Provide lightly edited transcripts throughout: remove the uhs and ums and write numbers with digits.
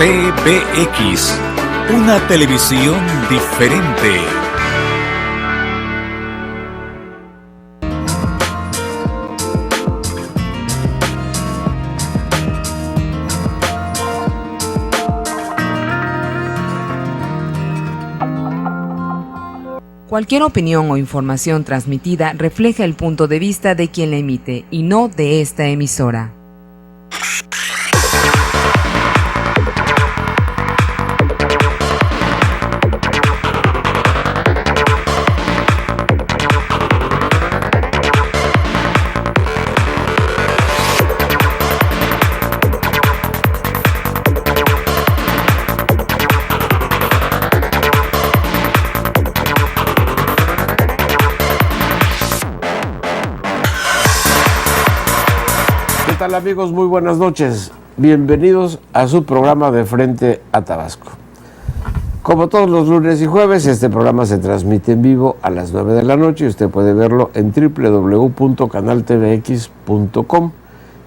TVX, una televisión diferente. Cualquier opinión o información transmitida refleja el punto de vista de quien la emite y no de esta emisora. ¿Qué tal, amigos? Muy buenas noches. Bienvenidos a su programa de Frente a Tabasco. Como todos los lunes y jueves, este programa se transmite en vivo a las 9 de la noche y usted puede verlo en www.canaltvx.com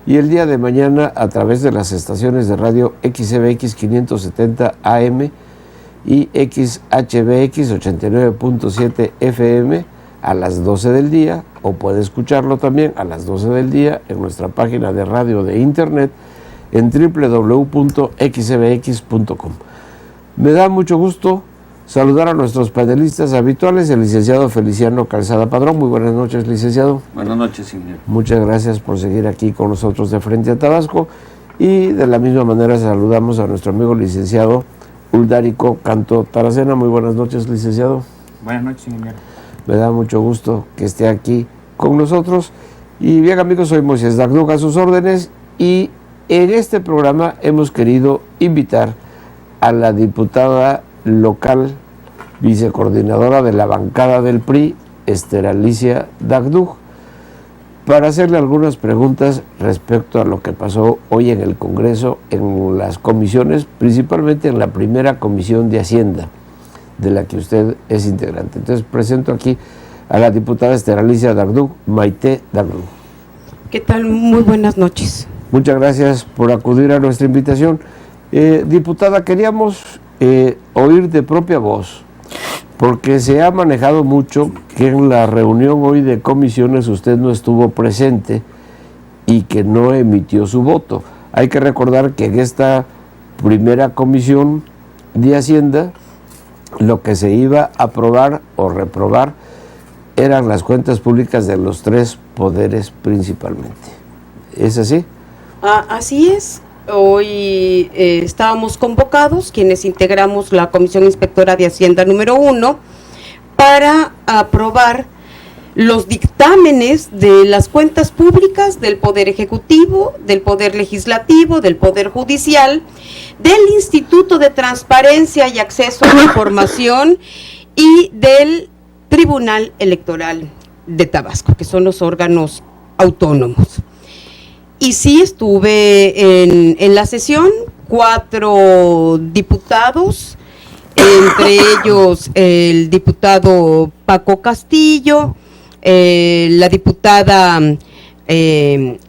y el día de mañana a través de las estaciones de radio XBX 570 AM y XHBX 89.7 FM a las 12 del día, o puede escucharlo también a las 12 del día en nuestra página de radio de internet en www.xbx.com. Me da mucho gusto saludar a nuestros panelistas habituales, el licenciado Feliciano Calzada Padrón. Muy buenas noches, licenciado. Buenas noches, señor. Muchas gracias por seguir aquí con nosotros de Frente a Tabasco, y de la misma manera saludamos a nuestro amigo licenciado Uldarico Canto Taracena. Muy buenas noches, licenciado. Buenas noches, señor. Me da mucho gusto que esté aquí con nosotros. Y bien, amigos, soy Moisés Dagdug a sus órdenes, y en este programa hemos querido invitar a la diputada local, vicecoordinadora de la bancada del PRI, Esther Alicia Dagdug, para hacerle algunas preguntas respecto a lo que pasó hoy en el Congreso, en las comisiones, principalmente en la primera comisión de Hacienda, de la que usted es integrante. Entonces presento aquí a la diputada Esther Alicia Dagdug, Maite Dagdug. ¿Qué tal? Muy buenas noches. Muchas gracias por acudir a nuestra invitación. Diputada, queríamos oír de propia voz, porque se ha manejado mucho que en la reunión hoy de comisiones usted no estuvo presente y que no emitió su voto. Hay que recordar que en esta primera comisión de Hacienda lo que se iba a aprobar o reprobar eran las cuentas públicas de los tres poderes principalmente. ¿Es así? Así es. Hoy estábamos convocados, quienes integramos la Comisión Inspectora de Hacienda número 1, para aprobar los dictámenes de las cuentas públicas del Poder Ejecutivo, del Poder Legislativo, del Poder Judicial, del Instituto de Transparencia y Acceso a la Información y del Tribunal Electoral de Tabasco, que son los órganos autónomos. Y sí estuve en la sesión, 4 diputados, entre ellos el diputado Paco Castillo, la diputada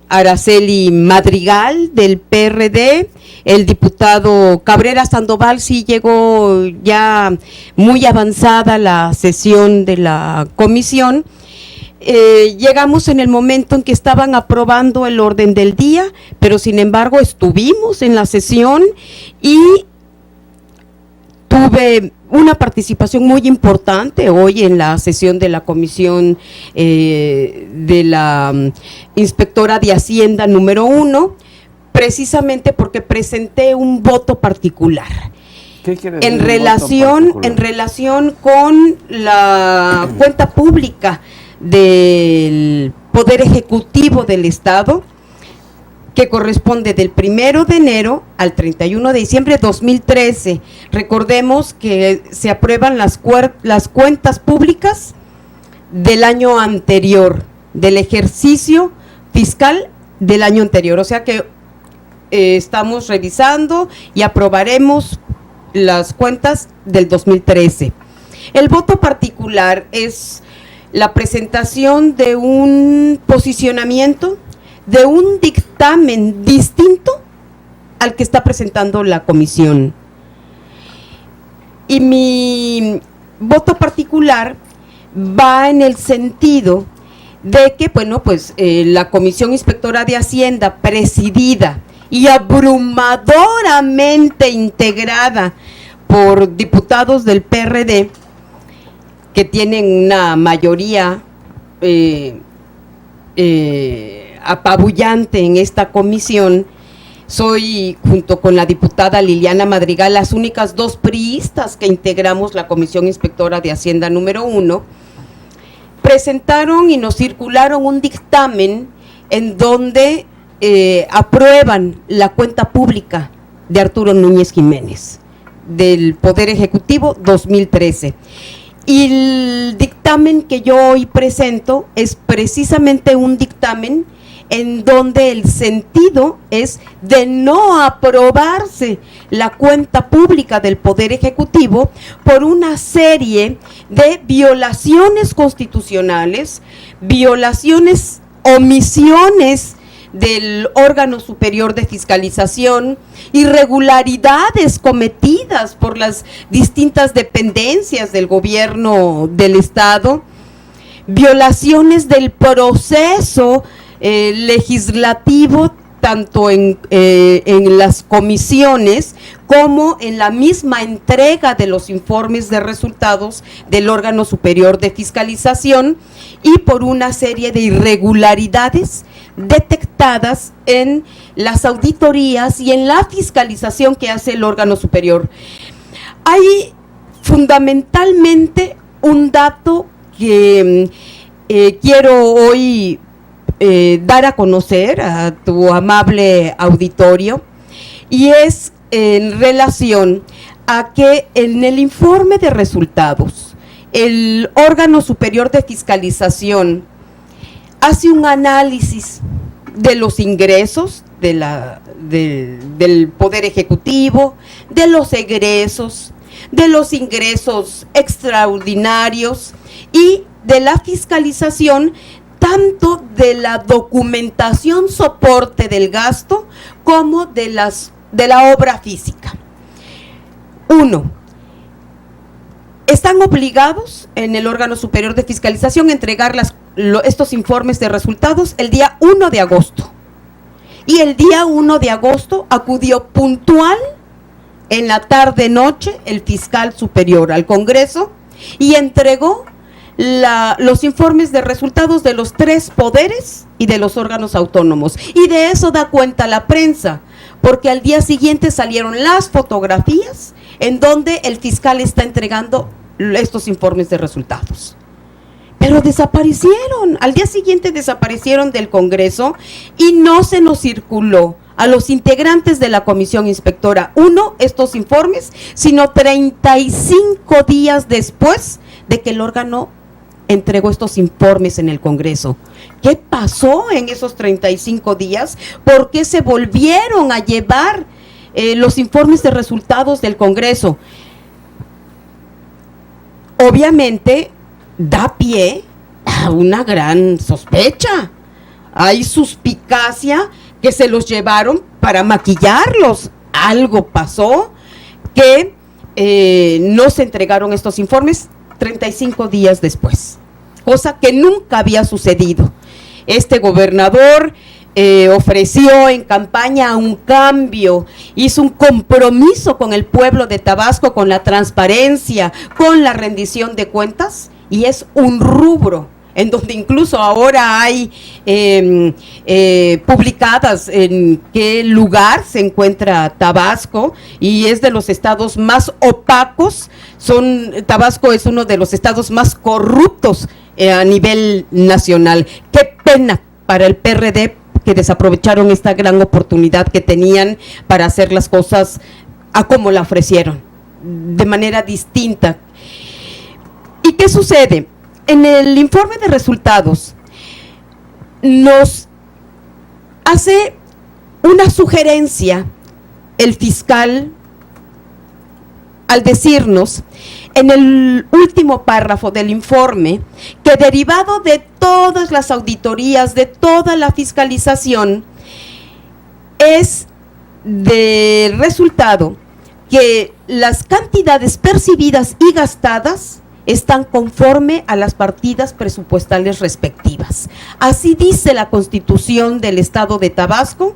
Araceli Madrigal del PRD, el diputado Cabrera Sandoval. Sí llegó ya muy avanzada la sesión de la comisión. Llegamos en el momento en que estaban aprobando el orden del día, pero sin embargo estuvimos en la sesión y tuve una participación muy importante hoy en la sesión de la comisión de la inspectora de Hacienda número 1, precisamente porque presenté un voto particular. ¿Qué quiere decir en relación con la cuenta pública del Poder Ejecutivo del Estado, que corresponde del 1 de enero al 31 de diciembre de 2013. Recordemos que se aprueban las cuentas públicas del año anterior, del ejercicio fiscal del año anterior. O sea que estamos revisando y aprobaremos las cuentas del 2013. El voto particular es la presentación de un posicionamiento, de un dictamen distinto al que está presentando la comisión. Y mi voto particular va en el sentido de que, bueno, pues la Comisión Inspectora de Hacienda, presidida y abrumadoramente integrada por diputados del PRD, que tienen una mayoría apabullante en esta comisión. Soy, junto con la diputada Liliana Madrigal, las únicas dos priistas que integramos la Comisión Inspectora de Hacienda número 1, presentaron y nos circularon un dictamen en donde aprueban la cuenta pública de Arturo Núñez Jiménez, del Poder Ejecutivo 2013. Y el dictamen que yo hoy presento es precisamente un dictamen en donde el sentido es de no aprobarse la cuenta pública del Poder Ejecutivo por una serie de violaciones constitucionales, violaciones, omisiones del órgano superior de fiscalización, irregularidades cometidas por las distintas dependencias del gobierno del Estado, violaciones del proceso legislativo, tanto en las comisiones como en la misma entrega de los informes de resultados del órgano superior de fiscalización, y por una serie de irregularidades detectadas en las auditorías y en la fiscalización que hace el órgano superior. Hay fundamentalmente un dato que quiero hoy dar a conocer a tu amable auditorio, y es en relación a que en el informe de resultados el órgano superior de fiscalización hace un análisis de los ingresos del Poder Ejecutivo, de los egresos, de los ingresos extraordinarios y de la fiscalización, tanto de la documentación soporte del gasto como de la obra física. 1. Están obligados en el órgano superior de fiscalización a entregar estos informes de resultados el día 1 de agosto. Y el día 1 de agosto acudió puntual en la tarde-noche el fiscal superior al Congreso y entregó los informes de resultados de los 3 poderes y de los órganos autónomos. Y de eso da cuenta la prensa, porque al día siguiente salieron las fotografías en donde el fiscal está entregando estos informes de resultados. Pero desaparecieron, al día siguiente desaparecieron del Congreso y no se nos circuló a los integrantes de la Comisión Inspectora 1 estos informes, sino 35 días después de que el órgano entregó estos informes en el Congreso. ¿Qué pasó en esos 35 días? ¿Por qué se volvieron a llevar los informes de resultados del Congreso? Obviamente da pie a una gran sospecha. Hay suspicacia que se los llevaron para maquillarlos. Algo pasó que no se entregaron estos informes 35 días después, cosa que nunca había sucedido. Este gobernador ofreció en campaña un cambio, hizo un compromiso con el pueblo de Tabasco, con la transparencia, con la rendición de cuentas, y es un rubro en donde incluso ahora hay publicadas en qué lugar se encuentra Tabasco, y es de los estados más opacos. Tabasco es uno de los estados más corruptos a nivel nacional. Qué pena para el PRD que desaprovecharon esta gran oportunidad que tenían para hacer las cosas a como la ofrecieron, de manera distinta. ¿Y qué sucede? En el informe de resultados nos hace una sugerencia el fiscal al decirnos en el último párrafo del informe que, derivado de todas las auditorías, de toda la fiscalización, es del resultado que las cantidades percibidas y gastadas están conforme a las partidas presupuestales respectivas. Así dice la Constitución del Estado de Tabasco,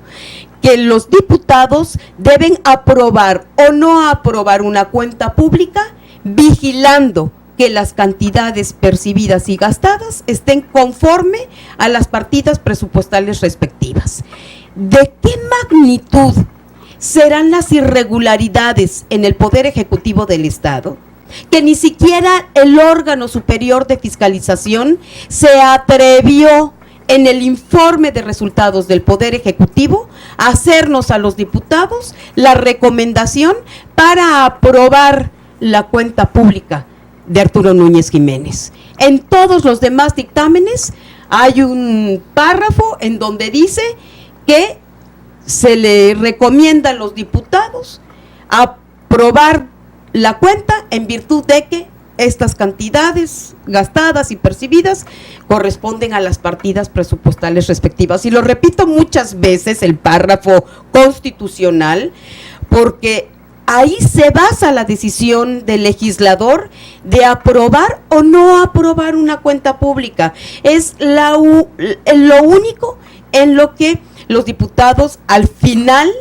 que los diputados deben aprobar o no aprobar una cuenta pública, vigilando que las cantidades percibidas y gastadas estén conforme a las partidas presupuestales respectivas. ¿De qué magnitud serán las irregularidades en el Poder Ejecutivo del Estado? Que ni siquiera el órgano superior de fiscalización se atrevió en el informe de resultados del Poder Ejecutivo a hacernos a los diputados la recomendación para aprobar la cuenta pública de Arturo Núñez Jiménez. En todos los demás dictámenes hay un párrafo en donde dice que se le recomienda a los diputados aprobar la cuenta en virtud de que estas cantidades gastadas y percibidas corresponden a las partidas presupuestales respectivas. Y lo repito muchas veces, el párrafo constitucional, porque ahí se basa la decisión del legislador de aprobar o no aprobar una cuenta pública. Es lo único en lo que los diputados al final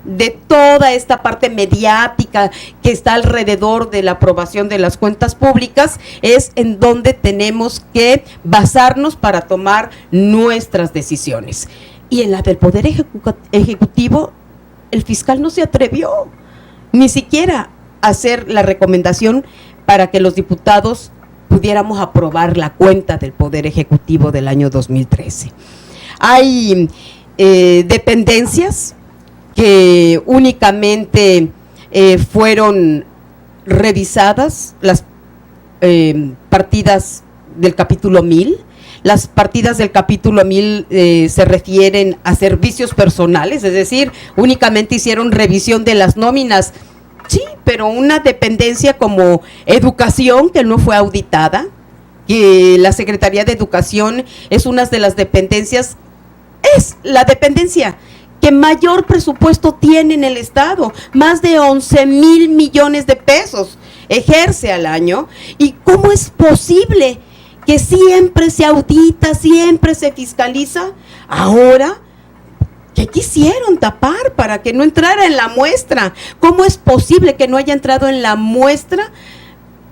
de toda esta parte mediática que está alrededor de la aprobación de las cuentas públicas, es en donde tenemos que basarnos para tomar nuestras decisiones. Y en la del Poder Ejecutivo, el fiscal no se atrevió ni siquiera a hacer la recomendación para que los diputados pudiéramos aprobar la cuenta del Poder Ejecutivo del año 2013. Hay dependencias que únicamente fueron revisadas, las partidas del capítulo 1000. Las partidas del capítulo 1000 se refieren a servicios personales, es decir, únicamente hicieron revisión de las nóminas. Sí, pero una dependencia como educación, que no fue auditada, que la Secretaría de Educación es una de las dependencias, es la dependencia que mayor presupuesto tiene en el Estado, más de 11,000 millones de pesos ejerce al año. ¿Y cómo es posible que siempre se audita, siempre se fiscaliza? Ahora, ¿qué quisieron tapar para que no entrara en la muestra? ¿Cómo es posible que no haya entrado en la muestra?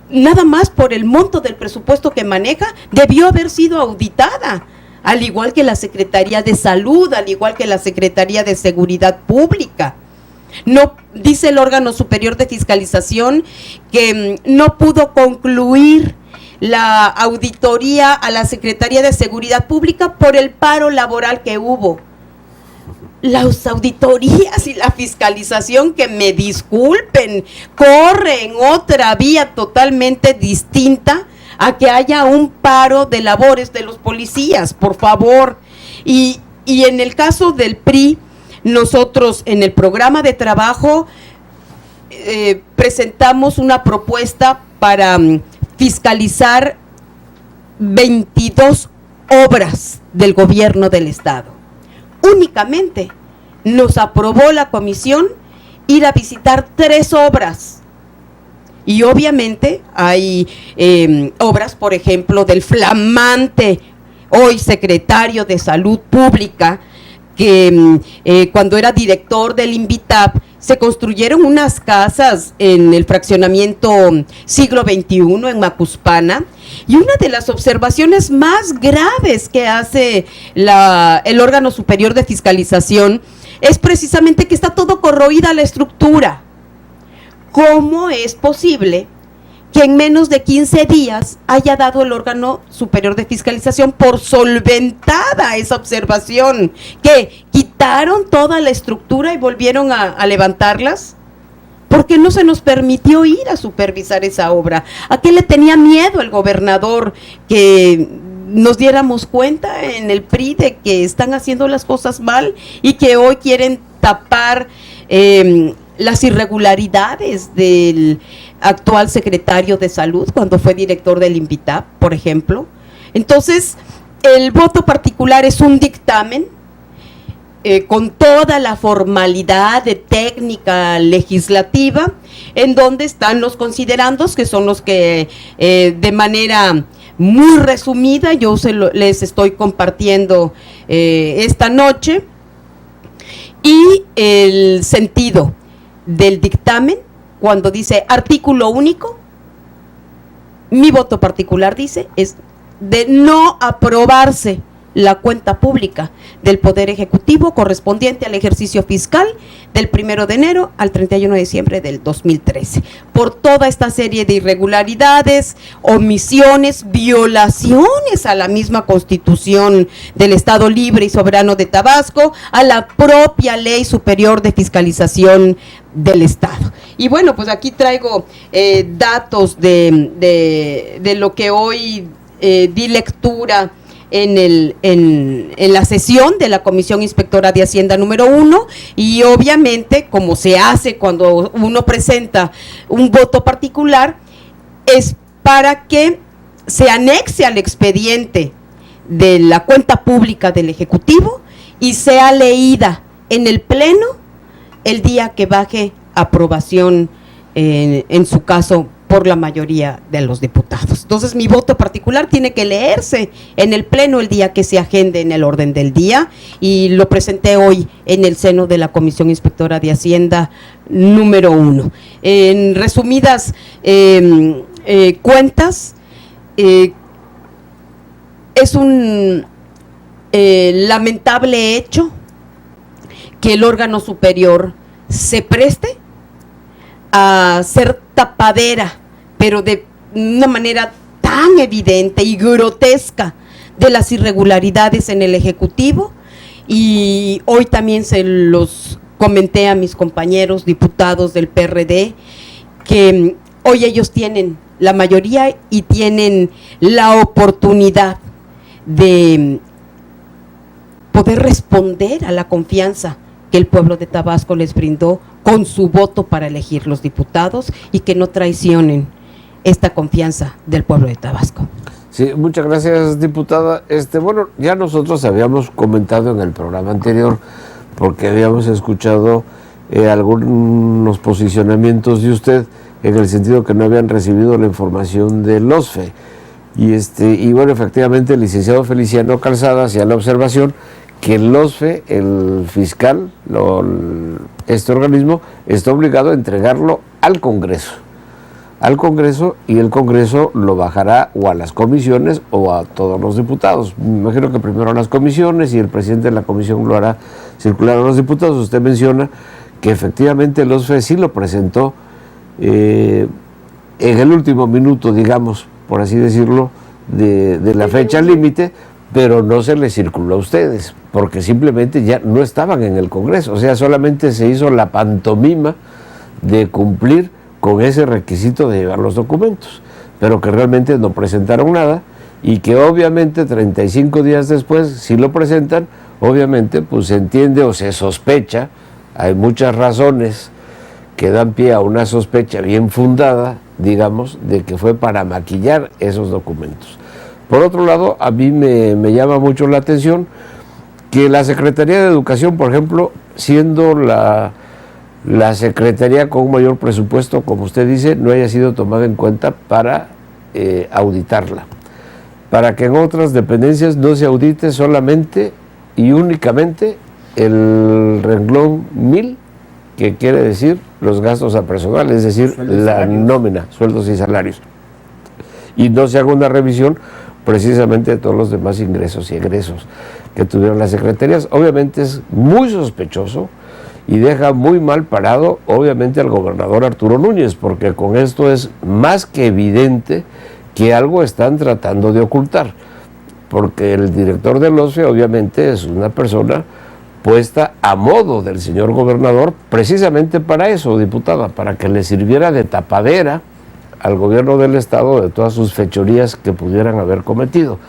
Nada más por el monto del presupuesto que maneja, debió haber sido auditada, al igual que la Secretaría de Salud, al igual que la Secretaría de Seguridad Pública. No, dice el órgano superior de fiscalización que no pudo concluir la auditoría a la Secretaría de Seguridad Pública por el paro laboral que hubo. Las auditorías y la fiscalización, que me disculpen, corren otra vía totalmente distinta a que haya un paro de labores de los policías, por favor. Y en el caso del PRI, nosotros en el programa de trabajo presentamos una propuesta para fiscalizar 22 obras del gobierno del Estado. Únicamente nos aprobó la comisión ir a visitar 3 obras. Y obviamente hay obras, por ejemplo, del flamante hoy secretario de Salud Pública, que cuando era director del INVITAP, se construyeron unas casas en el fraccionamiento Siglo XXI en Macuspana, y una de las observaciones más graves que hace el órgano superior de fiscalización es precisamente que está todo corroída la estructura. ¿Cómo es posible que en menos de 15 días haya dado el órgano superior de fiscalización por solventada esa observación? ¿Que quitaron toda la estructura y volvieron a levantarlas? Porque no se nos permitió ir a supervisar esa obra. ¿A qué le tenía miedo el gobernador? Que nos diéramos cuenta en el PRI de que están haciendo las cosas mal y que hoy quieren tapar las irregularidades del actual secretario de Salud cuando fue director del INVITAP, por ejemplo. Entonces, el voto particular es un dictamen con toda la formalidad de técnica legislativa, en donde están los considerandos, que son los que de manera muy resumida yo les estoy compartiendo esta noche, y el sentido del dictamen cuando dice artículo único. Mi voto particular dice es de no aprobarse la cuenta pública del Poder Ejecutivo correspondiente al ejercicio fiscal del 1 de enero al 31 de diciembre del 2013, por toda esta serie de irregularidades, omisiones, violaciones a la misma Constitución del Estado Libre y Soberano de Tabasco, a la propia Ley Superior de Fiscalización del Estado. Y bueno, pues aquí traigo datos de lo que hoy di lectura en la sesión de la Comisión Inspectora de Hacienda número 1, y obviamente, como se hace cuando uno presenta un voto particular, es para que se anexe al expediente de la cuenta pública del Ejecutivo y sea leída en el Pleno el día que baje aprobación, en su caso, por la mayoría de los diputados. Entonces, mi voto particular tiene que leerse en el Pleno el día que se agende en el orden del día, y lo presenté hoy en el seno de la Comisión Inspectora de Hacienda número 1. En resumidas cuentas, es un lamentable hecho que el órgano superior se preste a ser tapadera, pero de una manera tan evidente y grotesca, de las irregularidades en el Ejecutivo. Y hoy también se los comenté a mis compañeros diputados del PRD, que hoy ellos tienen la mayoría y tienen la oportunidad de poder responder a la confianza que el pueblo de Tabasco les brindó con su voto para elegir los diputados, y que no traicionen esta confianza del pueblo de Tabasco. Sí, muchas gracias, diputada. Bueno, ya nosotros habíamos comentado en el programa anterior, porque habíamos escuchado algunos posicionamientos de usted en el sentido que no habían recibido la información del OSFE. Y bueno, efectivamente, el licenciado Feliciano Calzada hacía la observación que el OSFE, el fiscal, este organismo, está obligado a entregarlo al Congreso, y el Congreso lo bajará o a las comisiones o a todos los diputados. Me imagino que primero a las comisiones, y el presidente de la comisión lo hará circular a los diputados. Usted menciona que efectivamente el OSFE sí lo presentó en el último minuto, digamos, por así decirlo, de la fecha límite, pero no se les circuló a ustedes, porque simplemente ya no estaban en el Congreso. O sea, solamente se hizo la pantomima de cumplir con ese requisito de llevar los documentos, pero que realmente no presentaron nada, y que obviamente 35 días después, si lo presentan, obviamente pues se entiende o se sospecha, hay muchas razones que dan pie a una sospecha bien fundada, digamos, de que fue para maquillar esos documentos. Por otro lado, a mí me llama mucho la atención que la Secretaría de Educación, por ejemplo, siendo la Secretaría con un mayor presupuesto, como usted dice, no haya sido tomada en cuenta para auditarla, para que en otras dependencias no se audite solamente y únicamente el renglón 1000, que quiere decir los gastos a personal, es decir, la nómina, sueldos y salarios, y no se haga una revisión precisamente de todos los demás ingresos y egresos que tuvieron las secretarías. Obviamente es muy sospechoso y deja muy mal parado, obviamente, al gobernador Arturo Núñez, porque con esto es más que evidente que algo están tratando de ocultar, porque el director del OSFE obviamente es una persona puesta a modo del señor gobernador precisamente para eso, diputada, para que le sirviera de tapadera al gobierno del estado de todas sus fechorías que pudieran haber cometido.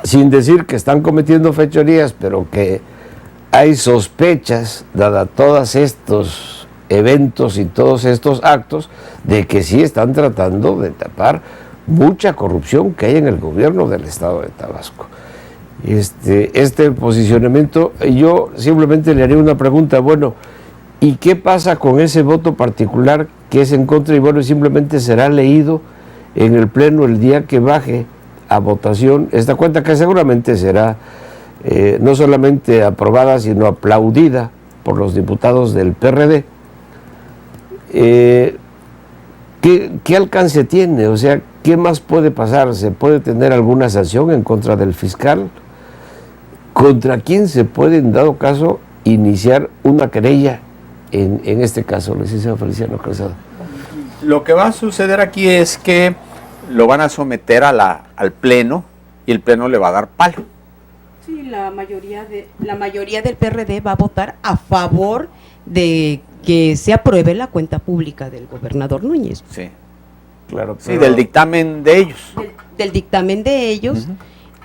Sin decir que están cometiendo fechorías, pero que hay sospechas, dada todos estos eventos y todos estos actos, de que sí están tratando de tapar mucha corrupción que hay en el gobierno del estado de Tabasco. este posicionamiento. Yo simplemente le haría una pregunta, bueno, ¿y qué pasa con ese voto particular que es en contra? Y bueno, simplemente será leído en el Pleno el día que baje a votación esta cuenta, que seguramente será no solamente aprobada, sino aplaudida por los diputados del PRD. ¿Qué alcance tiene? O sea, ¿qué más puede pasar? ¿Se puede tener alguna sanción en contra del fiscal? ¿Contra quién se puede, en dado caso, iniciar una querella en este caso, licenciado Feliciano Calzada? Lo que va a suceder aquí es que lo van a someter al Pleno y el Pleno le va a dar palo. Sí, la mayoría del PRD va a votar a favor de que se apruebe la cuenta pública del gobernador Núñez. Sí, Claro. sí, del dictamen de ellos. Del dictamen de ellos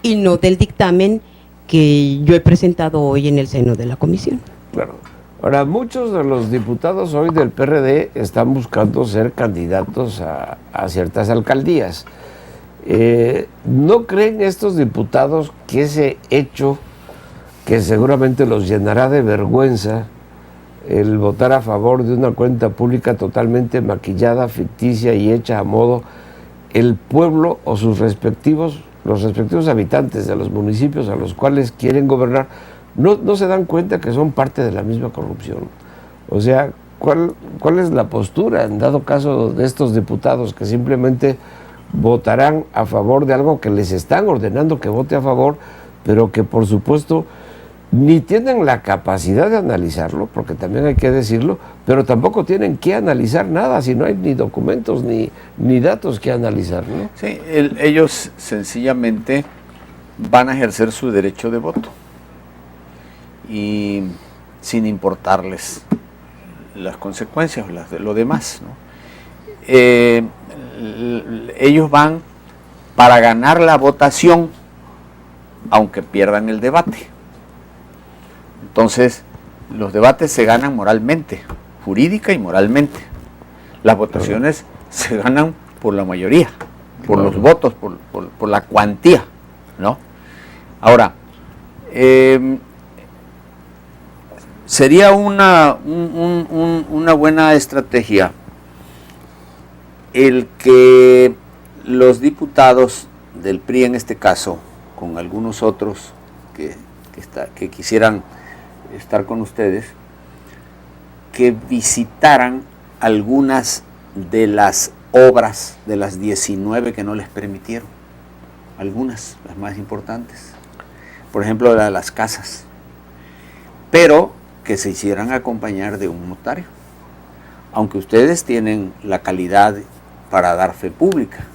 y no del dictamen que yo he presentado hoy en el seno de la comisión. Claro. Ahora, muchos de los diputados hoy del PRD están buscando ser candidatos a ciertas alcaldías. ¿No creen estos diputados que ese hecho, que seguramente los llenará de vergüenza, el votar a favor de una cuenta pública totalmente maquillada, ficticia y hecha a modo, el pueblo o los respectivos habitantes de los municipios a los cuales quieren gobernar, no se dan cuenta que son parte de la misma corrupción? O sea, ¿cuál es la postura en dado caso de estos diputados que simplemente votarán a favor de algo que les están ordenando que vote a favor, pero que por supuesto ni tienen la capacidad de analizarlo, porque también hay que decirlo, pero tampoco tienen que analizar nada si no hay ni documentos ni datos que analizar, ¿no? Sí, ellos sencillamente van a ejercer su derecho de voto y sin importarles las consecuencias o lo demás, ¿no? Ellos van para ganar la votación aunque pierdan el debate. Entonces, los debates se ganan moralmente, jurídica y moralmente. Las votaciones se ganan por la mayoría, por los votos, por la cuantía, ¿no? Ahora, sería una buena estrategia el que los diputados del PRI, en este caso, con algunos otros que quisieran estar con ustedes, que visitaran algunas de las obras de las 19 que no les permitieron, algunas, las más importantes, por ejemplo la de las casas, pero que se hicieran acompañar de un notario, aunque ustedes tienen la calidad para dar fe pública.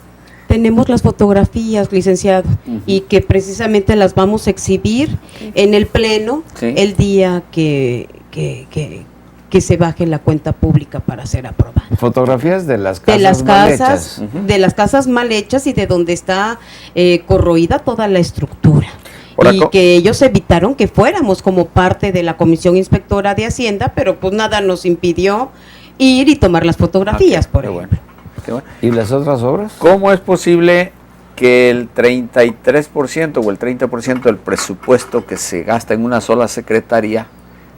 Tenemos las fotografías, licenciado, y que precisamente las vamos a exhibir en el Pleno el día que se baje la cuenta pública para ser aprobada. Fotografías de las casas mal hechas. De las casas mal hechas y de donde está corroída toda la estructura. Ahora, y que ellos evitaron que fuéramos como parte de la Comisión Inspectora de Hacienda, pero pues nada nos impidió ir y tomar las fotografías, por ejemplo. Bueno. ¿Y las otras obras? ¿Cómo es posible que el 33% o el 30% del presupuesto que se gasta en una sola secretaría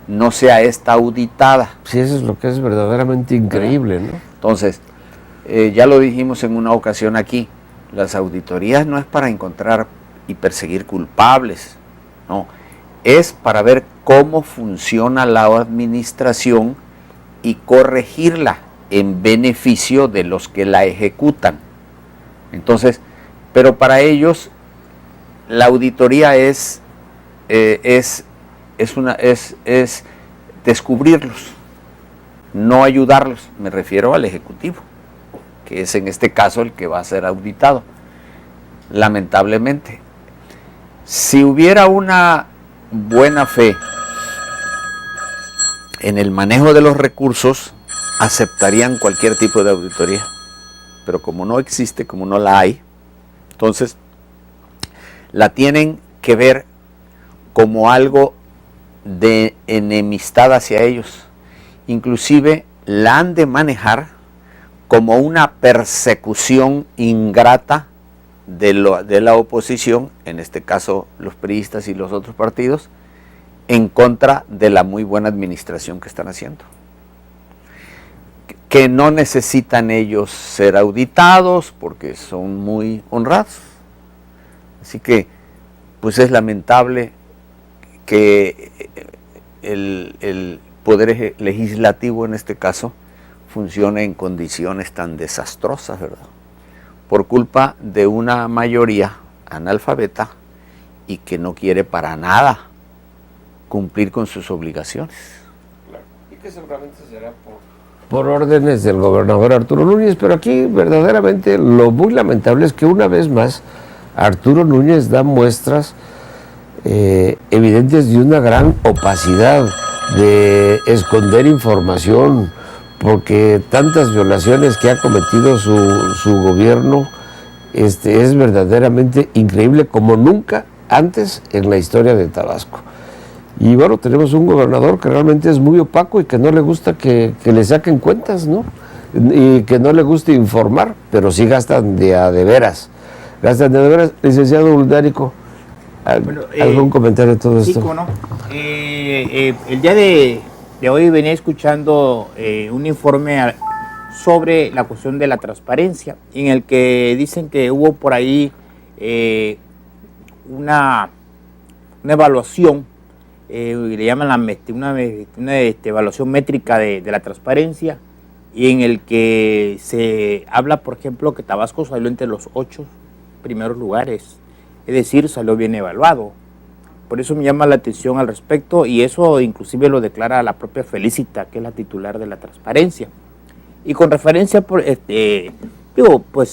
no sea esta auditada? Sí, eso es lo que es verdaderamente increíble, ¿no? Entonces, ya lo dijimos en una ocasión aquí, las auditorías no es para encontrar y perseguir culpables, no, es para ver cómo funciona la administración y corregirla en beneficio de los que la ejecutan. Entonces, pero para ellos la auditoría es descubrirlos, no ayudarlos. Me refiero al ejecutivo, que es en este caso el que va a ser auditado. Lamentablemente, si hubiera una buena fe en el manejo de los recursos, aceptarían cualquier tipo de auditoría, pero como no existe, como no la hay, entonces la tienen que ver como algo de enemistad hacia ellos, inclusive la han de manejar como una persecución ingrata de la oposición, en este caso los priistas y los otros partidos, en contra de la muy buena administración que están haciendo. Que no necesitan ellos ser auditados porque son muy honrados. Así que, pues es lamentable que el poder legislativo en este caso funcione en condiciones tan desastrosas, ¿verdad? Por culpa de una mayoría analfabeta y que no quiere para nada cumplir con sus obligaciones. Y que seguramente será por órdenes del gobernador Arturo Núñez, pero aquí verdaderamente lo muy lamentable es que una vez más Arturo Núñez da muestras evidentes de una gran opacidad, de esconder información, porque tantas violaciones que ha cometido su gobierno es verdaderamente increíble, como nunca antes en la historia de Tabasco. Y bueno, tenemos un gobernador que realmente es muy opaco y que no le gusta que le saquen cuentas, ¿no? Y que no le gusta informar, pero sí gastan de a de veras. Gastan de a de veras. Licenciado Uldárico, ¿algún comentario de todo esto? Sí, cómo no. El día de hoy venía escuchando un informe sobre la cuestión de la transparencia, en el que dicen que hubo por ahí una evaluación, le llaman una evaluación métrica de la transparencia, y en el que se habla, por ejemplo, que Tabasco salió entre los 8 primeros lugares, es decir, salió bien evaluado. Por eso me llama la atención al respecto, y eso inclusive lo declara la propia Felicita, que es la titular de la transparencia. Y con referencia, pues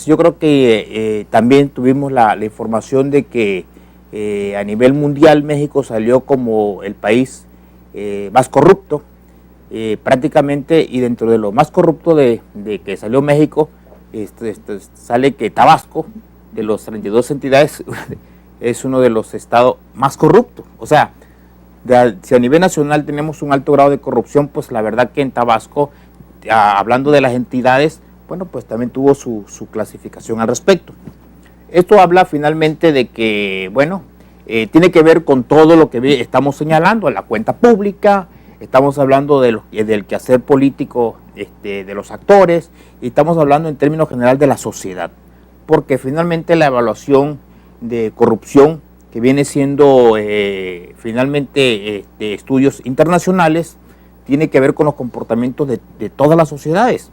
yo creo que también tuvimos la información de que a nivel mundial México salió como el país más corrupto, prácticamente, y dentro de lo más corrupto de que salió México, sale que Tabasco, de los 32 entidades, es uno de los estados más corruptos. O sea, si a nivel nacional tenemos un alto grado de corrupción, pues la verdad que en Tabasco, hablando de las entidades, bueno, pues también tuvo su clasificación al respecto. Esto habla finalmente de que, bueno, tiene que ver con todo lo que estamos señalando, la cuenta pública, estamos hablando del quehacer político de los actores, y estamos hablando en términos general de la sociedad, porque finalmente la evaluación de corrupción, que viene siendo finalmente estudios internacionales, tiene que ver con los comportamientos de todas las sociedades.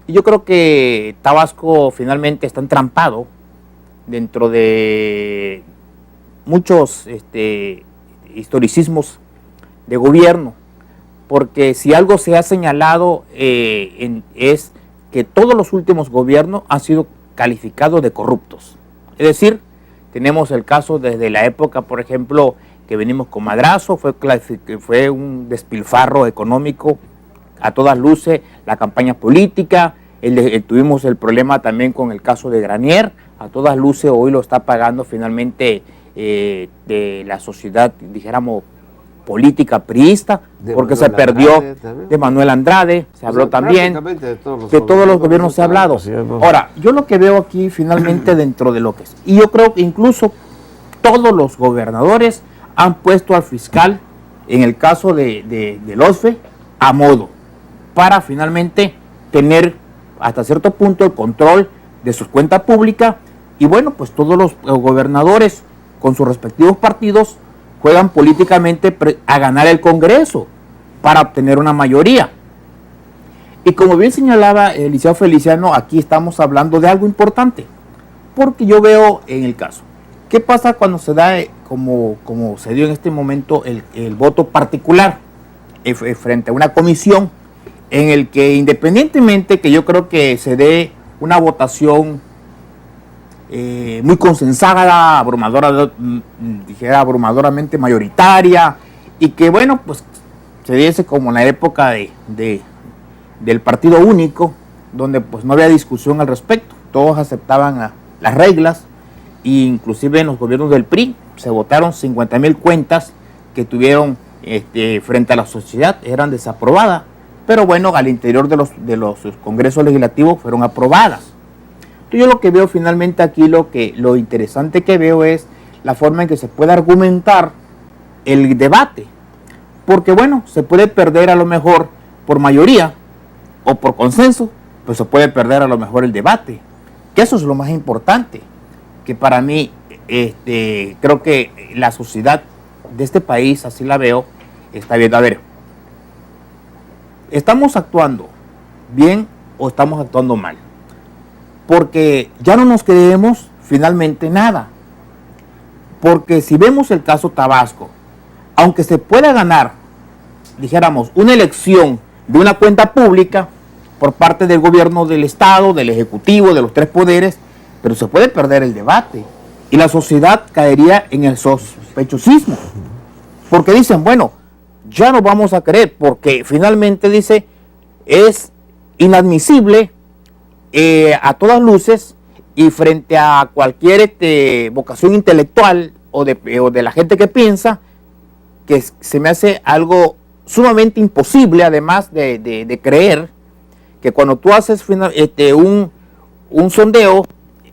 Y yo creo que Tabasco finalmente está entrampado dentro de muchos historicismos de gobierno, porque si algo se ha señalado es que todos los últimos gobiernos han sido calificados de corruptos. Es decir, tenemos el caso desde la época, por ejemplo, que venimos con Madrazo, fue un despilfarro económico a todas luces, la campaña política, tuvimos el problema también con el caso de Granier, a todas luces hoy lo está pagando finalmente de la sociedad, dijéramos, política priista, porque se perdió de Manuel Andrade, se habló también, de todos los gobiernos se ha hablado. Ahora, yo lo que veo aquí finalmente dentro de lo que es, y yo creo que incluso todos los gobernadores han puesto al fiscal, en el caso del OSFE, a modo, para finalmente tener hasta cierto punto el control de sus cuentas públicas, y bueno, pues todos los gobernadores con sus respectivos partidos juegan políticamente a ganar el Congreso para obtener una mayoría. Y como bien señalaba el licenciado Feliciano, aquí estamos hablando de algo importante, porque yo veo en el caso, ¿qué pasa cuando se da, como se dio en este momento, el voto particular frente a una comisión, en el que independientemente que yo creo que se dé una votación muy consensada, abrumadoramente mayoritaria, y que bueno, pues se diese como en la época del partido único, donde pues no había discusión al respecto, todos aceptaban las reglas, e inclusive en los gobiernos del PRI se votaron 50,000 cuentas que tuvieron frente a la sociedad, eran desaprobadas, pero bueno, al interior de los congresos legislativos fueron aprobadas. Entonces yo lo que veo finalmente aquí, lo interesante que veo es la forma en que se puede argumentar el debate. Porque bueno, se puede perder a lo mejor por mayoría o por consenso, pues se puede perder a lo mejor el debate. Que eso es lo más importante. Que para mí, creo que la sociedad de este país, así la veo, está viendo, a ver, ¿estamos actuando bien o estamos actuando mal? Porque ya no nos creemos finalmente nada. Porque si vemos el caso Tabasco, aunque se pueda ganar, dijéramos, una elección de una cuenta pública por parte del gobierno del Estado, del Ejecutivo, de los tres poderes, pero se puede perder el debate y la sociedad caería en el sospechosismo. Porque dicen, bueno, ya no vamos a creer, porque finalmente dice, es inadmisible a todas luces y frente a cualquier vocación intelectual o de la gente que piensa, que se me hace algo sumamente imposible, además de creer que cuando tú haces un sondeo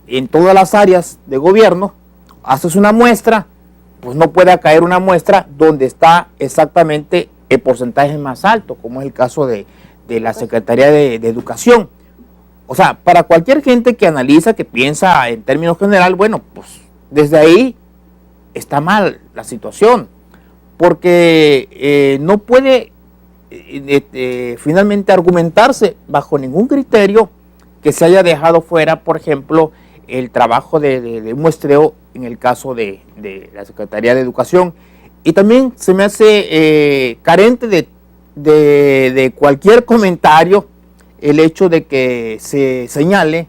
en todas las áreas de gobierno, haces una muestra, pues no puede caer una muestra donde está exactamente el porcentaje más alto, como es el caso de la Secretaría de Educación. O sea, para cualquier gente que analiza, que piensa en términos general, bueno, pues desde ahí está mal la situación, porque no puede finalmente argumentarse bajo ningún criterio que se haya dejado fuera, por ejemplo, el trabajo de muestreo en el caso de la Secretaría de Educación. Y también se me hace carente de cualquier comentario el hecho de que se señale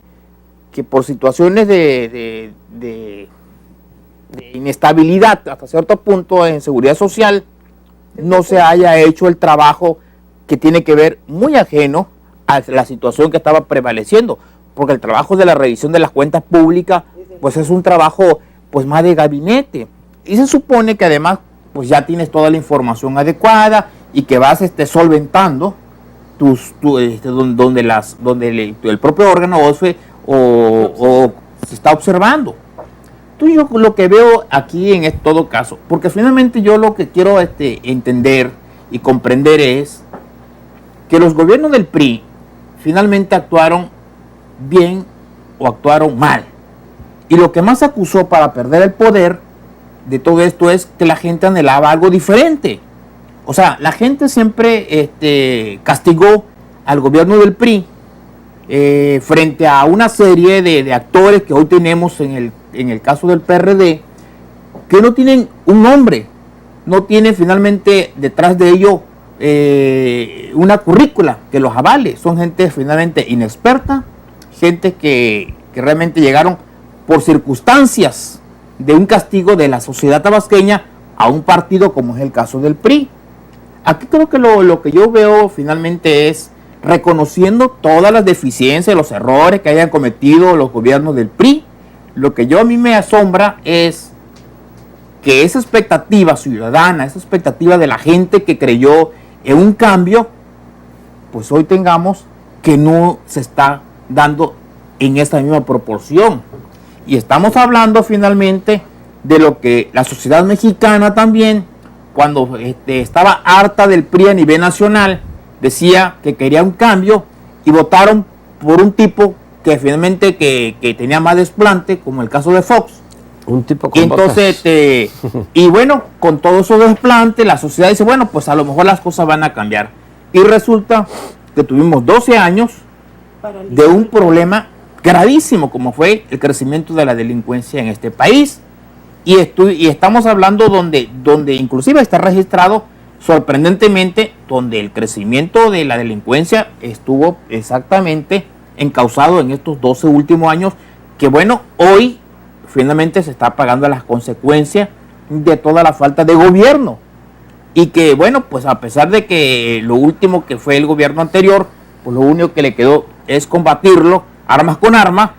que por situaciones de inestabilidad hasta cierto punto en seguridad social no se haya hecho el trabajo que tiene que ver muy ajeno a la situación que estaba prevaleciendo, porque el trabajo de la revisión de las cuentas públicas pues es un trabajo pues más de gabinete y se supone que además pues ya tienes toda la información adecuada y que vas solventando donde el propio órgano OSFE o se está observando. Entonces yo lo que veo aquí en todo caso, porque finalmente yo lo que quiero entender y comprender es que los gobiernos del PRI finalmente actuaron bien o actuaron mal. Y lo que más acusó para perder el poder de todo esto es que la gente anhelaba algo diferente. O sea, la gente siempre castigó al gobierno del PRI frente a una serie de actores que hoy tenemos en el caso del PRD, que no tienen un nombre, no tienen finalmente detrás de ello una currícula que los avale. Son gente finalmente inexperta, gente que realmente llegaron por circunstancias de un castigo de la sociedad tabasqueña a un partido como es el caso del PRI. Aquí creo que lo que yo veo finalmente es reconociendo todas las deficiencias, los errores que hayan cometido los gobiernos del PRI. Lo que a mí me asombra es que esa expectativa ciudadana, esa expectativa de la gente que creyó en un cambio, pues hoy tengamos que no se está dando en esta misma proporción. Y estamos hablando finalmente de lo que la sociedad mexicana también, cuando estaba harta del PRI a nivel nacional, decía que quería un cambio y votaron por un tipo que finalmente que tenía más desplante, como el caso de Fox. Un tipo con y entonces, y bueno, con todo eso desplante, la sociedad dice, bueno, pues a lo mejor las cosas van a cambiar. Y resulta que tuvimos 12 años de un problema gravísimo, como fue el crecimiento de la delincuencia en este país. Y estamos hablando donde inclusive está registrado, sorprendentemente, donde el crecimiento de la delincuencia estuvo exactamente encausado en estos 12 últimos años, que bueno, hoy finalmente se está pagando las consecuencias de toda la falta de gobierno. Y que bueno, pues a pesar de que lo último que fue el gobierno anterior, pues lo único que le quedó es combatirlo armas con armas,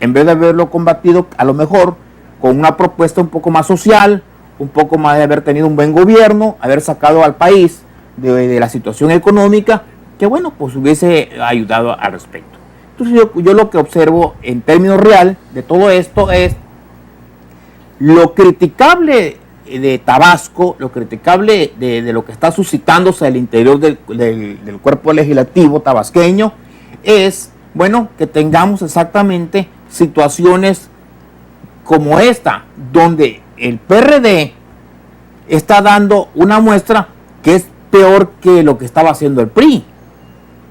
en vez de haberlo combatido a lo mejor con una propuesta un poco más social, un poco más de haber tenido un buen gobierno, haber sacado al país de la situación económica, que bueno, pues hubiese ayudado al respecto. entonces yo lo que observo en términos real de todo esto es lo criticable de Tabasco, lo criticable de lo que está suscitándose al interior del cuerpo legislativo tabasqueño es, bueno, que tengamos exactamente situaciones como esta, donde el PRD está dando una muestra que es peor que lo que estaba haciendo el PRI.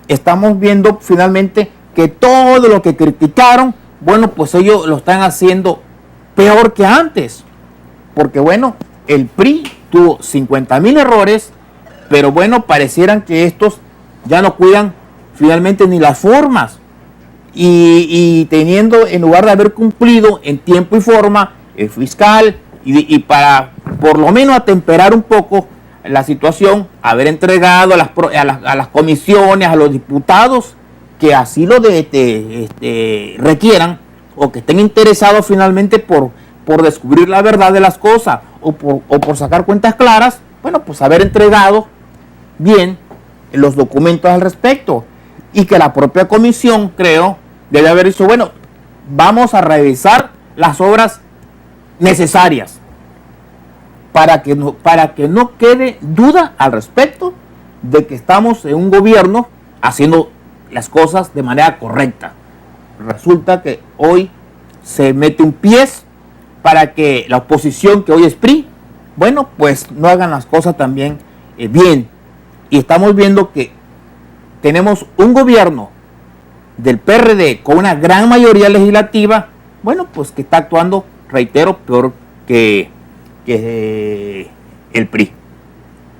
Estamos viendo finalmente que todo lo que criticaron, bueno, pues ellos lo están haciendo peor que antes. Porque bueno, el PRI tuvo 50,000 errores, pero bueno, parecieran que estos ya no cuidan finalmente ni las formas. Y teniendo, en lugar de haber cumplido en tiempo y forma, el fiscal, y para por lo menos atemperar un poco la situación, haber entregado a las comisiones, a los diputados que así lo requieran o que estén interesados finalmente por descubrir la verdad de las cosas o por sacar cuentas claras, bueno, pues haber entregado bien los documentos al respecto, y que la propia comisión, creo, debe haber dicho, bueno, vamos a revisar las obras necesarias para que no quede duda al respecto de que estamos en un gobierno haciendo las cosas de manera correcta. Resulta que hoy se mete un pie para que la oposición, que hoy es PRI, bueno, pues no hagan las cosas también bien. Y estamos viendo que tenemos un gobierno del PRD con una gran mayoría legislativa, bueno, pues que está actuando, reitero, peor que el PRI.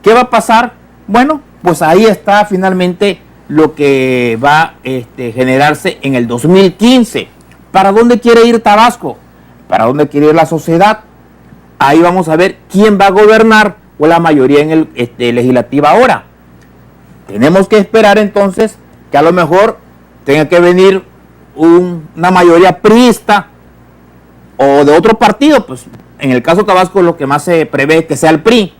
¿Qué va a pasar? Bueno, pues ahí está finalmente lo que va a generarse en el 2015. ¿Para dónde quiere ir Tabasco? ¿Para dónde quiere ir la sociedad? Ahí vamos a ver quién va a gobernar o la mayoría en el legislativa ahora. Tenemos que esperar entonces que a lo mejor tenga que venir una mayoría priista o de otro partido, pues en el caso de Tabasco lo que más se prevé es que sea el PRI,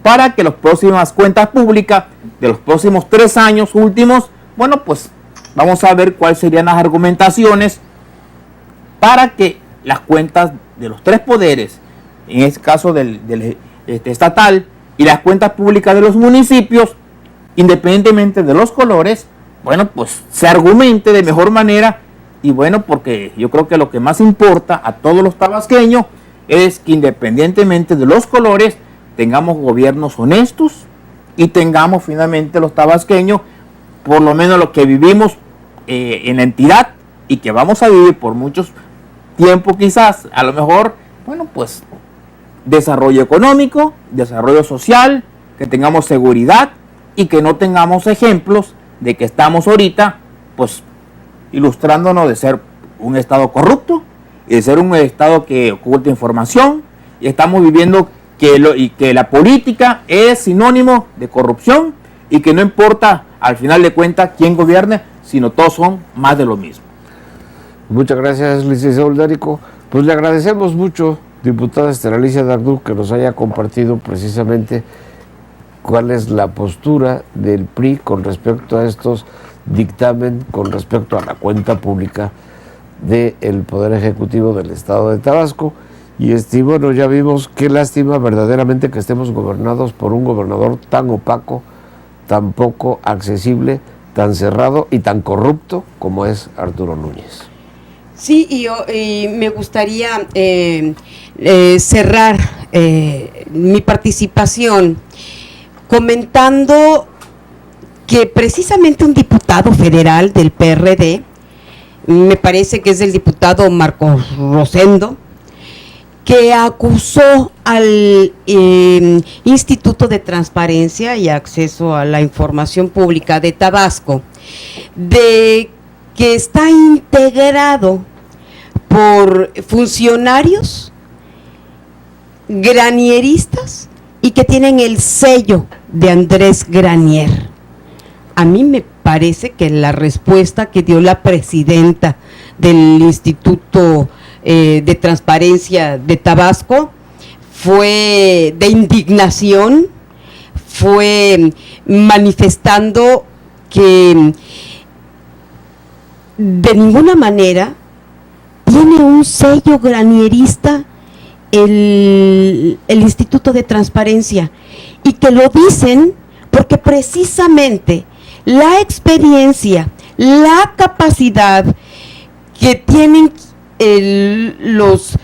para que las próximas cuentas públicas de los próximos 3 años últimos, bueno, pues vamos a ver cuáles serían las argumentaciones para que las cuentas de los 3 poderes, en este caso del estatal, y las cuentas públicas de los municipios, independientemente de los colores, bueno, pues se argumente de mejor manera. Y bueno, porque yo creo que lo que más importa a todos los tabasqueños es que independientemente de los colores tengamos gobiernos honestos y tengamos finalmente los tabasqueños, por lo menos lo que vivimos en la entidad y que vamos a vivir por muchos tiempo quizás, a lo mejor, bueno, pues desarrollo económico, desarrollo social, que tengamos seguridad y que no tengamos ejemplos de que estamos ahorita, pues, ilustrándonos de ser un estado corrupto y de ser un estado que oculta información, y estamos viviendo que la política es sinónimo de corrupción y que no importa al final de cuentas quién gobierne, sino todos son más de lo mismo. Muchas gracias, licenciado Uldarico. Pues le agradecemos mucho, diputada Esther Alicia Dardú, que nos haya compartido precisamente cuál es la postura del PRI con respecto a estos dictamen, con respecto a la cuenta pública del Poder Ejecutivo del Estado de Tabasco. Y bueno, ya vimos qué lástima verdaderamente que estemos gobernados por un gobernador tan opaco, tan poco accesible, tan cerrado y tan corrupto como es Arturo Núñez. Sí, y me gustaría cerrar mi participación comentando que precisamente un diputado federal del PRD, me parece que es el diputado Marcos Rosendo, que acusó al Instituto de Transparencia y Acceso a la Información Pública de Tabasco de que está integrado por funcionarios granieristas y que tienen el sello de Andrés Granier. A mí me parece que la respuesta que dio la presidenta del Instituto de Transparencia de Tabasco fue de indignación, fue manifestando que de ninguna manera tiene un sello granierista el Instituto de Transparencia, y que lo dicen porque precisamente la experiencia, la capacidad que tienen los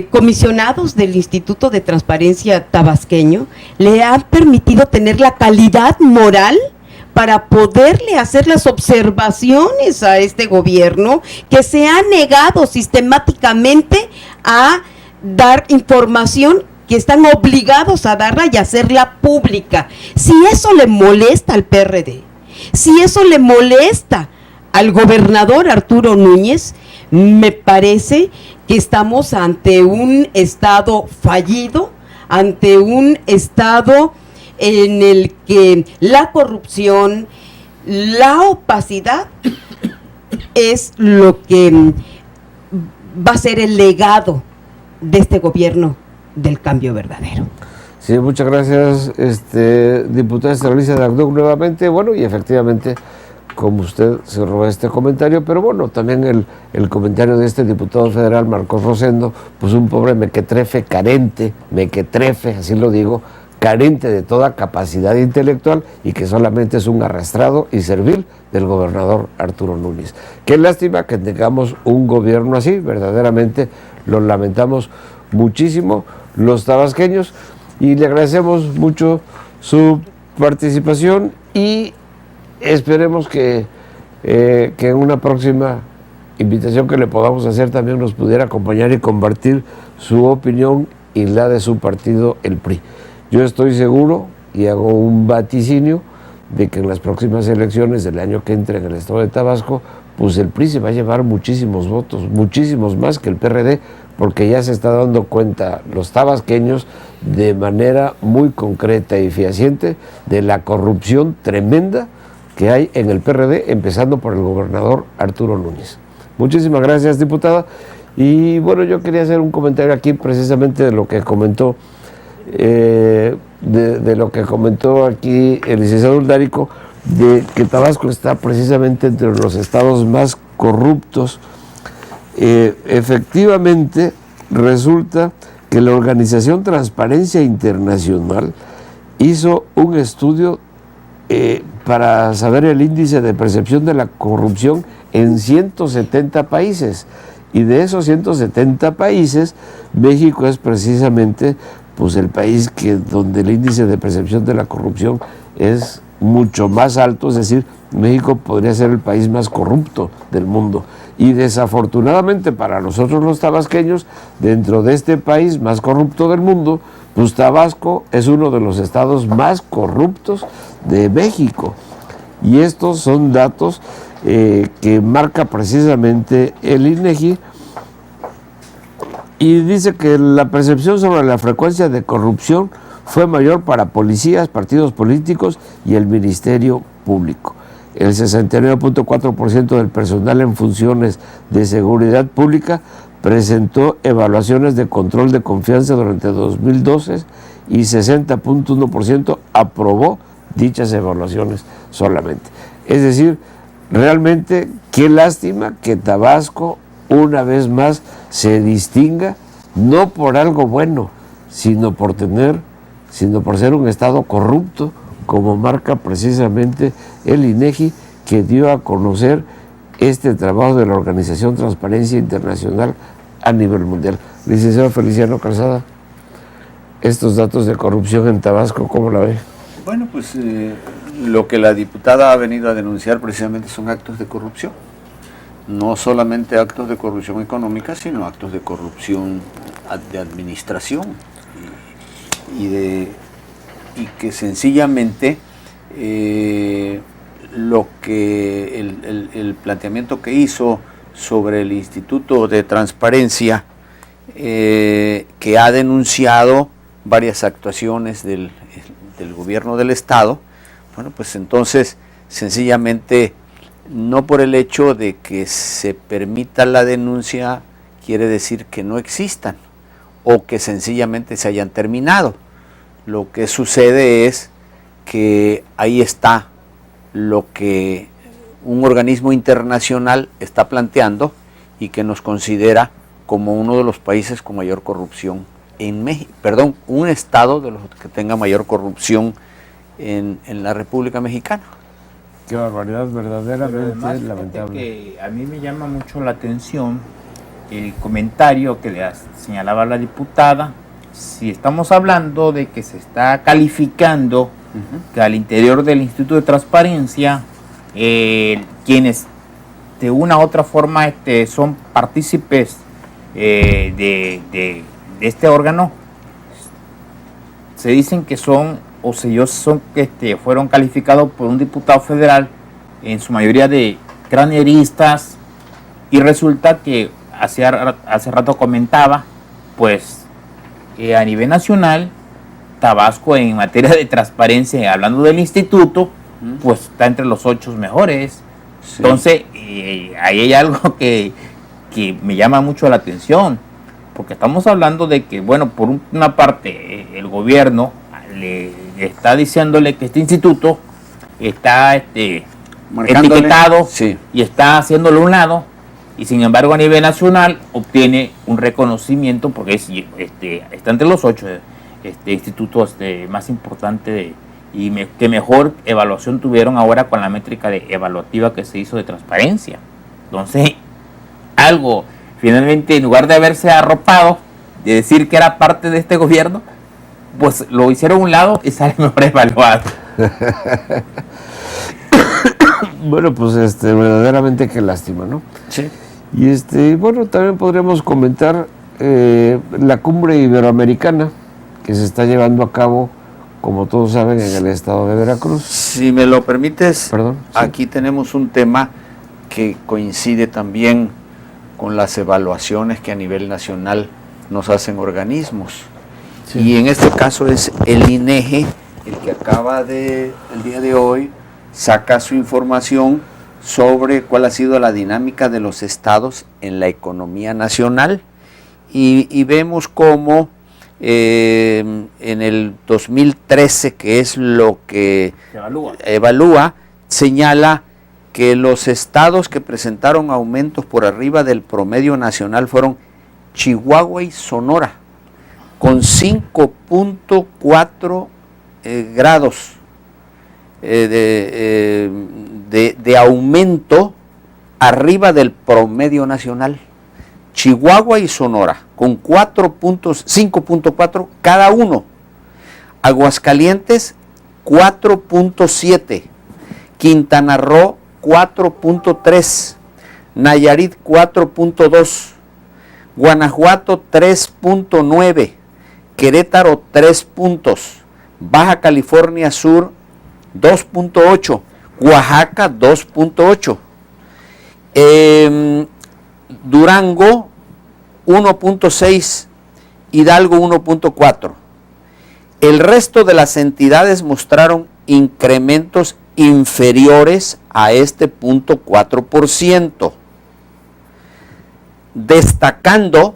comisionados del Instituto de Transparencia tabasqueño le han permitido tener la calidad moral para poderle hacer las observaciones a este gobierno, que se ha negado sistemáticamente a dar información que están obligados a darla y hacerla pública. Si eso le molesta al PRD, si eso le molesta al gobernador Arturo Núñez, me parece que estamos ante un estado fallido, ante un estado en el que la corrupción, la opacidad es lo que va a ser el legado de este gobierno del cambio verdadero. Sí, muchas gracias, diputada Estreliza Dagduc nuevamente. Bueno, y efectivamente, como usted cerró este comentario, pero bueno, también el comentario de este diputado federal, Marcos Rosendo, pues un pobre mequetrefe carente, así lo digo, carente de toda capacidad intelectual y que solamente es un arrastrado y servil del gobernador Arturo Núñez. Qué lástima que tengamos un gobierno así, verdaderamente lo lamentamos muchísimo los tabasqueños, y le agradecemos mucho su participación y esperemos que en una próxima invitación que le podamos hacer también nos pudiera acompañar y compartir su opinión y la de su partido, el PRI. Yo estoy seguro y hago un vaticinio de que en las próximas elecciones del año que entra en el estado de Tabasco, pues el PRI se va a llevar muchísimos votos, muchísimos más que el PRD, porque ya se está dando cuenta los tabasqueños de manera muy concreta y fehaciente de la corrupción tremenda que hay en el PRD, empezando por el gobernador Arturo Núñez. Muchísimas gracias, diputada. Y bueno, yo quería hacer un comentario aquí precisamente de lo que comentó de lo que comentó aquí el licenciado Uldárico, de que Tabasco está precisamente entre los estados más corruptos. Efectivamente, resulta que la organización Transparencia Internacional hizo un estudio para saber el índice de percepción de la corrupción en 170 países, y de esos 170 países, México es precisamente pues el país donde el índice de percepción de la corrupción es mucho más alto, es decir, México podría ser el país más corrupto del mundo. Y desafortunadamente para nosotros los tabasqueños, dentro de este país más corrupto del mundo, pues Tabasco es uno de los estados más corruptos de México. Y estos son datos que marca precisamente el INEGI, y dice que la percepción sobre la frecuencia de corrupción fue mayor para policías, partidos políticos y el Ministerio Público. El 69.4% del personal en funciones de seguridad pública presentó evaluaciones de control de confianza durante 2012 y 60.1% aprobó dichas evaluaciones solamente. Es decir, realmente qué lástima que Tabasco una vez más se distinga, no por algo bueno, sino por ser un estado corrupto, como marca precisamente el INEGI, que dio a conocer este trabajo de la Organización Transparencia Internacional a nivel mundial. Licenciado Feliciano Calzada, estos datos de corrupción en Tabasco, ¿cómo la ve? Bueno, pues lo que la diputada ha venido a denunciar precisamente son actos de corrupción. No solamente actos de corrupción económica, sino actos de corrupción de administración y que sencillamente lo que el planteamiento que hizo sobre el Instituto de Transparencia, que ha denunciado varias actuaciones del gobierno del Estado, bueno, pues entonces sencillamente, no por el hecho de que se permita la denuncia quiere decir que no existan o que sencillamente se hayan terminado. Lo que sucede es que ahí está lo que un organismo internacional está planteando y que nos considera como uno de los países con mayor corrupción en México, perdón, un estado de los que tenga mayor corrupción en la República Mexicana. Qué barbaridad, verdaderamente Además, lamentable. que a mí me llama mucho la atención el comentario que le señalaba la diputada. Si estamos hablando de que se está calificando que al interior del Instituto de Transparencia, quienes de una u otra forma son partícipes de este órgano, se dicen que son, o si ellos son, fueron calificados por un diputado federal, en su mayoría de graneristas, y resulta que hace rato comentaba, pues, que a nivel nacional, Tabasco en materia de transparencia, hablando del instituto, pues está entre los 8 mejores. Sí. Entonces, ahí hay algo que me llama mucho la atención, porque estamos hablando de que, bueno, por una parte, el gobierno le está diciéndole que este instituto está etiquetado, sí, y está haciéndolo a un lado, y sin embargo a nivel nacional obtiene un reconocimiento porque está entre los 8 institutos más importantes y que mejor evaluación tuvieron ahora con la métrica evaluativa que se hizo de transparencia. Entonces, algo, finalmente, en lugar de haberse arropado, de decir que era parte de este gobierno, pues lo hicieron a un lado y sale mejor evaluado. Bueno, pues verdaderamente qué lástima, ¿no? Sí. Y bueno, también podríamos comentar la cumbre iberoamericana que se está llevando a cabo, como todos saben, en el estado de Veracruz. Si me lo permites, perdón, sí. Aquí tenemos un tema que coincide también con las evaluaciones que a nivel nacional nos hacen organismos. Sí. Y en este caso es el INEGI, el que el día de hoy, saca su información sobre cuál ha sido la dinámica de los estados en la economía nacional, y vemos cómo en el 2013, que es lo que evalúa, señala que los estados que presentaron aumentos por arriba del promedio nacional fueron Chihuahua y Sonora, con 5.4 grados de aumento arriba del promedio nacional. Chihuahua y Sonora, con 5.4 cada uno. Aguascalientes, 4.7. Quintana Roo, 4.3. Nayarit, 4.2. Guanajuato, 3.9. Querétaro, 3 puntos. Baja California Sur, 2.8. Oaxaca, 2.8. Durango, 1.6. Hidalgo, 1.4. El resto de las entidades mostraron incrementos inferiores a este 0.4%, destacando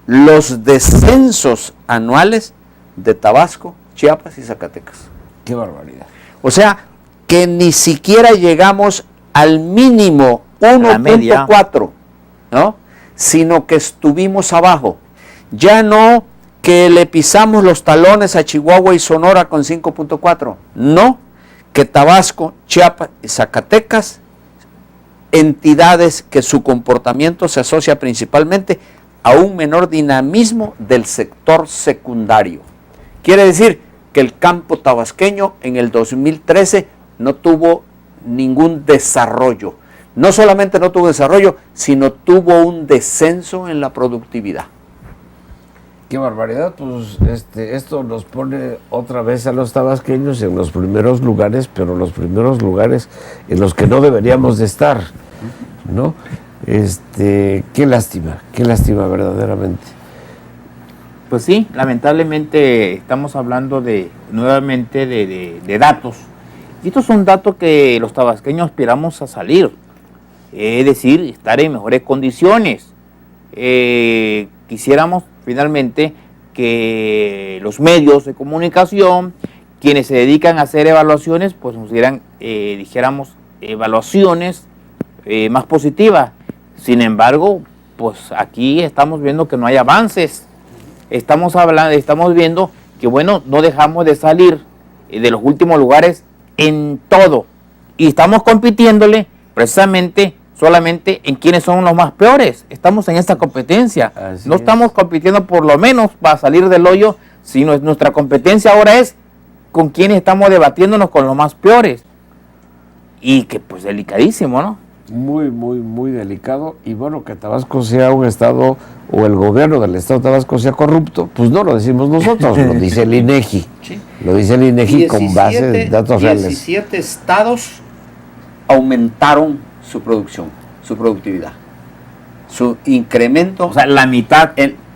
los descensos anuales de Tabasco, Chiapas y Zacatecas. ¡Qué barbaridad! O sea, que ni siquiera llegamos al mínimo 1.4, ¿no? Sino que estuvimos abajo. Ya no que le pisamos los talones a Chihuahua y Sonora con 5.4. No, que Tabasco, Chiapas y Zacatecas, entidades que su comportamiento se asocia principalmente a un menor dinamismo del sector secundario. Quiere decir que el campo tabasqueño en el 2013 no tuvo ningún desarrollo. No solamente no tuvo desarrollo, sino tuvo un descenso en la productividad. Qué barbaridad, pues esto nos pone otra vez a los tabasqueños en los primeros lugares, pero los primeros lugares en los que no deberíamos de estar, ¿no? Qué lástima verdaderamente. Pues sí, lamentablemente estamos hablando nuevamente de datos. Y estos son datos que los tabasqueños aspiramos a salir, es decir, estar en mejores condiciones. Quisiéramos finalmente que los medios de comunicación, quienes se dedican a hacer evaluaciones, pues nos dijéramos evaluaciones más positivas. Sin embargo, pues aquí estamos viendo que no hay avances. Estamos viendo que, bueno, no dejamos de salir de los últimos lugares en todo. Y estamos compitiéndole precisamente solamente en quiénes son los más peores. Estamos en esta competencia. No estamos compitiendo por lo menos para salir del hoyo, sino nuestra competencia ahora es con quienes estamos debatiéndonos con los más peores. Y que pues delicadísimo, ¿no? Muy, muy, muy delicado. Y bueno, que Tabasco sea un estado, o el gobierno del estado de Tabasco sea corrupto, pues no lo decimos nosotros, lo dice el INEGI. Sí. Lo dice el INEGI con base de datos reales. 17 estados aumentaron su producción, su productividad, su incremento. O sea, la mitad,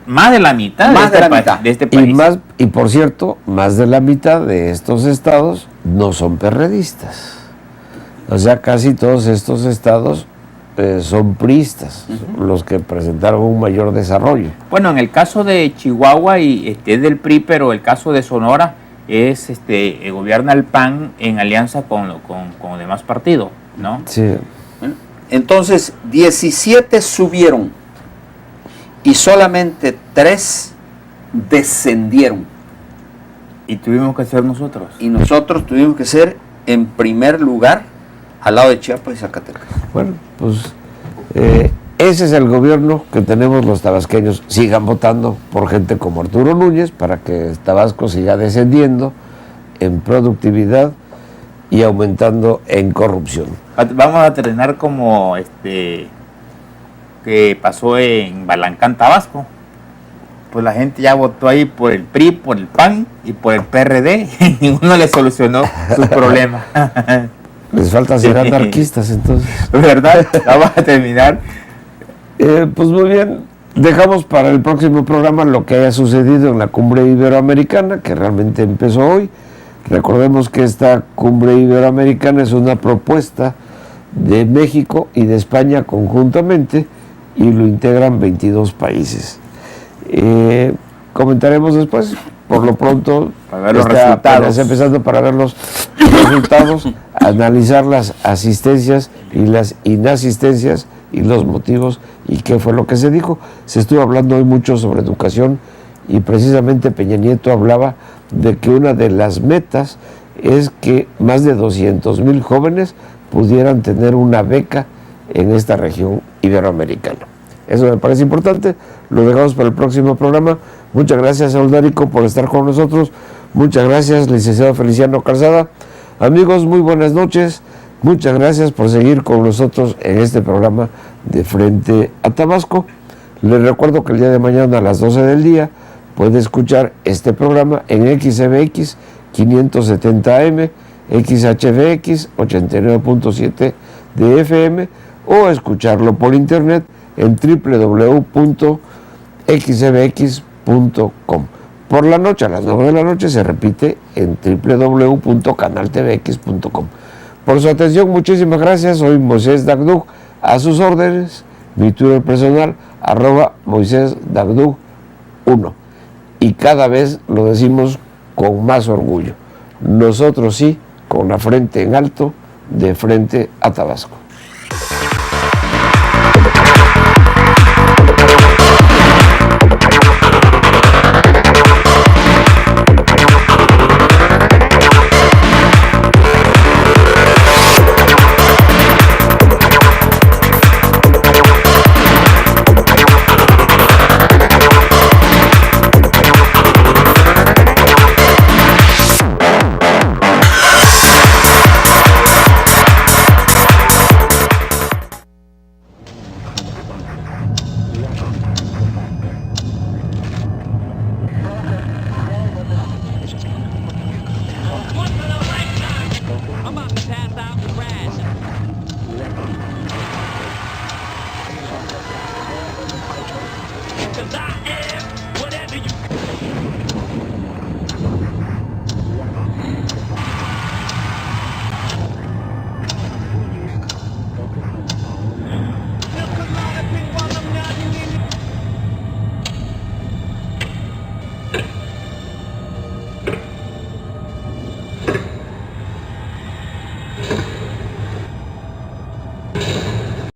más de la mitad, de este país. Y por cierto, más de la mitad de estos estados no son perredistas. O sea, casi todos estos estados son priistas, los que presentaron un mayor desarrollo. Bueno, en el caso de Chihuahua es del PRI, pero el caso de Sonora es gobierna el PAN en alianza con los demás partidos, ¿no? Sí. Entonces, 17 subieron y solamente 3 descendieron. Y tuvimos que ser nosotros. Y nosotros tuvimos que ser en primer lugar al lado de Chiapas y Zacatecas. Bueno, pues ese es el gobierno que tenemos los tabasqueños. Sigan votando por gente como Arturo Núñez para que Tabasco siga descendiendo en productividad y aumentando en corrupción. Vamos a terminar como que pasó en Balancán, Tabasco. Pues la gente ya votó ahí por el PRI, por el PAN y por el PRD y ninguno le solucionó sus problemas. Les falta ser anarquistas, entonces. ¿Verdad? Vamos a terminar. Pues muy bien, dejamos para el próximo programa lo que haya sucedido en la Cumbre Iberoamericana, que realmente empezó hoy. Recordemos que esta Cumbre Iberoamericana es una propuesta de México y de España conjuntamente, y lo integran 22 países. Comentaremos después. Por lo pronto, para ver los resultados. Empezando para ver los resultados, analizar las asistencias y las inasistencias y los motivos y qué fue lo que se dijo. Se estuvo hablando hoy mucho sobre educación y precisamente Peña Nieto hablaba de que una de las metas es que más de 200,000 jóvenes pudieran tener una beca en esta región iberoamericana. Eso me parece importante, lo dejamos para el próximo programa. Muchas gracias, Saúl Darico, por estar con nosotros. Muchas gracias, licenciado Feliciano Calzada. Amigos, muy buenas noches. Muchas gracias por seguir con nosotros en este programa de Frente a Tabasco. Les recuerdo que el día de mañana a las 12 del día puede escuchar este programa en XBX 570 AM, XHBX 89.7 de FM o escucharlo por internet en www.xbx.com. Por la noche, a las 9 de la noche, se repite en www.canaltvx.com. Por su atención, muchísimas gracias. Soy Moisés Dagdug, a sus órdenes. Mi Twitter personal, @MoisésDagdug1. Y cada vez lo decimos con más orgullo. Nosotros sí, con la frente en alto, de frente a Tabasco.